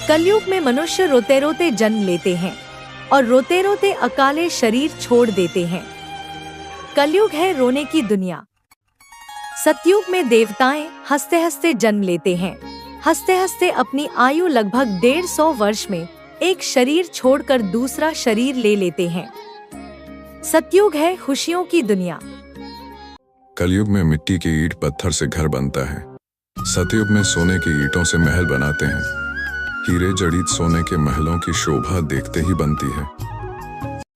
कलयुग में मनुष्य रोते रोते जन्म लेते हैं और रोते रोते अकाले शरीर छोड़ देते हैं। कलयुग है रोने की दुनिया। सतयुग में देवताएं हंसते हंसते जन्म लेते हैं। हंसते हंसते अपनी आयु लगभग 150 वर्ष में एक शरीर छोड़कर दूसरा शरीर ले लेते हैं। सतयुग है खुशियों की दुनिया। कलयुग में मिट्टी की ईंट पत्थर से घर बनता है। सतयुग में सोने की ईंटों से महल बनाते हैं। हीरे जड़ित सोने के महलों की शोभा देखते ही बनती है।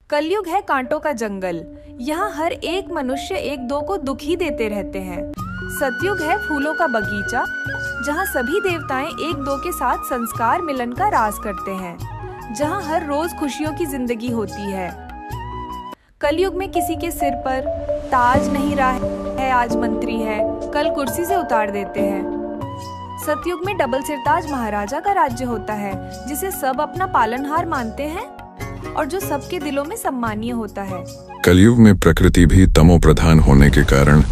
कलयुग है कांटों का जंगल। यहाँ हर एक मनुष्य एक दो को दुखी देते रहते हैं। सतयुग है फूलों का बगीचा, जहाँ सभी देवताएं एक दो के साथ संस्कार मिलन का राज करते हैं, जहाँ हर रोज खुशियों की जिंदगी होती है। कलयुग में किसी के सिर पर ताज नहीं रहा है, आज मंत्री है, कल कुर्सी से उतार देते हैं। सतयुग में डबल सिरताज महाराजा का राज्य होता है, जिसे सब अपना पालनहार मानते हैं और जो सबके दिलों में सम्मानीय होता है। कलयुग में प्रकृति भी तमो प्रधान होने के कारण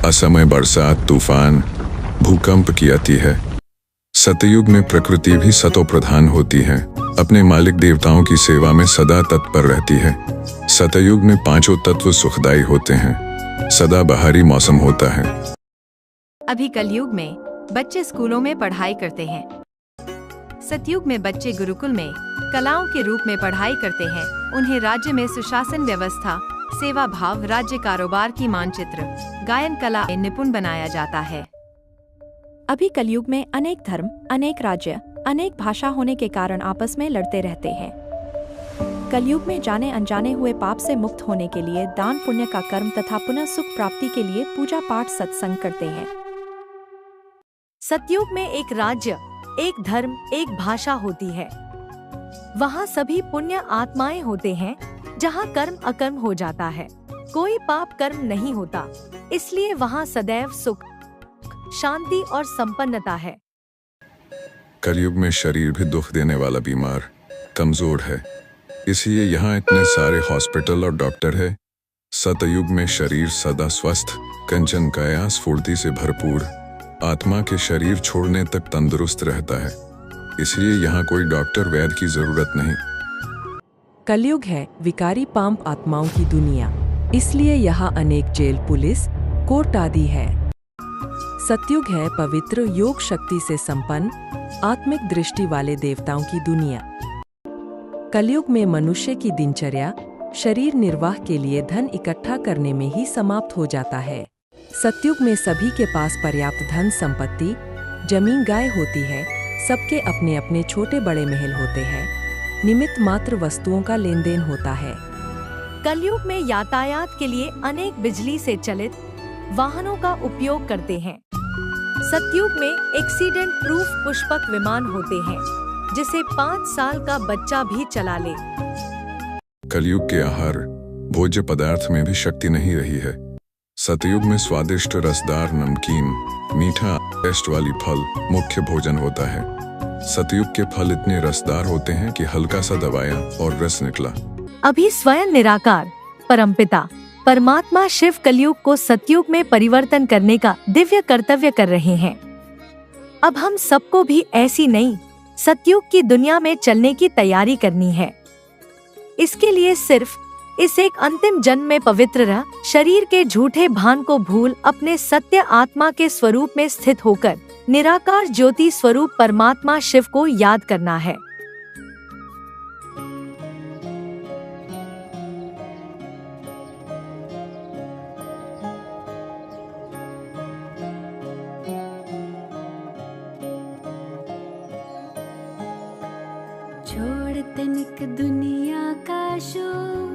असमय बरसात, तूफान, भूकंप की आती है। सतयुग में प्रकृति भी सतो प्रधान होती है, अपने मालिक देवताओं की सेवा में सदा तत्पर रहती है। सतयुग में पांचों तत्व सुखदायी होते हैं, सदा बहारी मौसम होता है। अभी कलयुग में बच्चे स्कूलों में पढ़ाई करते हैं। सतयुग में बच्चे गुरुकुल में कलाओं के रूप में पढ़ाई करते हैं। उन्हें राज्य में सुशासन व्यवस्था, सेवा भाव, राज्य कारोबार की मानचित्र, गायन कला में निपुण बनाया जाता है। अभी कलयुग में अनेक धर्म, अनेक राज्य, अनेक भाषा होने के कारण आपस में लड़ते रहते हैं। कलयुग में जाने अनजाने हुए पाप से मुक्त होने के लिए दान पुण्य का कर्म तथा पुनः सुख प्राप्ति के लिए पूजा पाठ सत्संग करते हैं। सतयुग में एक राज्य, एक धर्म, एक भाषा होती है। वहाँ सभी पुण्य आत्माएं होते हैं, जहाँ कर्म अकर्म हो जाता है, कोई पाप कर्म नहीं होता, इसलिए वहाँ सदैव सुख, शांति और संपन्नता है। कलयुग में शरीर भी दुख देने वाला बीमार, कमजोर है, इसलिए यहाँ इतने सारे हॉस्पिटल और डॉक्टर है। सतयुग में शरीर सदा स्वस्थ, कंचन काया स्फूर्ति से भरपूर, आत्मा के शरीर छोड़ने तक तंदुरुस्त रहता है, इसलिए यहाँ कोई डॉक्टर वैद्य की जरूरत नहीं। कलयुग है विकारी पाप आत्माओं की दुनिया, इसलिए यहाँ अनेक जेल, पुलिस, कोर्ट आदि है। सतयुग है पवित्र, योग शक्ति से संपन्न, आत्मिक दृष्टि वाले देवताओं की दुनिया। कलयुग में मनुष्य की दिनचर्या शरीर निर्वाह के लिए धन इकट्ठा करने में ही समाप्त हो जाता है। सतयुग में सभी के पास पर्याप्त धन संपत्ति, जमीन गाय होती है, सबके अपने अपने छोटे बड़े महल होते हैं, निमित्त मात्र वस्तुओं का लेन देन होता है। कलयुग में यातायात के लिए अनेक बिजली से चलित वाहनों का उपयोग करते हैं। सतयुग में एक्सीडेंट प्रूफ पुष्पक विमान होते हैं, जिसे 5 साल का बच्चा भी चला ले। कलयुग के आहार, भोज्य पदार्थ में भी शक्ति नहीं रही है। सतयुग में स्वादिष्ट, रसदार, नमकीन, मीठा, टेस्ट वाली फल मुख्य भोजन होता है। सतयुग के फल इतने रसदार होते हैं कि हल्का सा दबाया और रस निकला। अभी स्वयं निराकार परमपिता परमात्मा शिव कलयुग को सतयुग में परिवर्तन करने का दिव्य कर्तव्य कर रहे हैं। अब हम सबको भी ऐसी नई सतयुग की दुनिया में चलने की तैयारी करनी है। इसके लिए सिर्फ इस एक अंतिम जन्म में पवित्र रह, शरीर के झूठे भान को भूल, अपने सत्य आत्मा के स्वरूप में स्थित होकर निराकार ज्योति स्वरूप परमात्मा शिव को याद करना है। छोड़ तनिक दुनिया का शोर,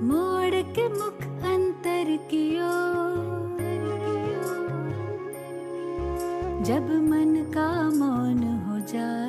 मोड़ के मुख अंतर की ओर, जब मन का मौन हो जाए,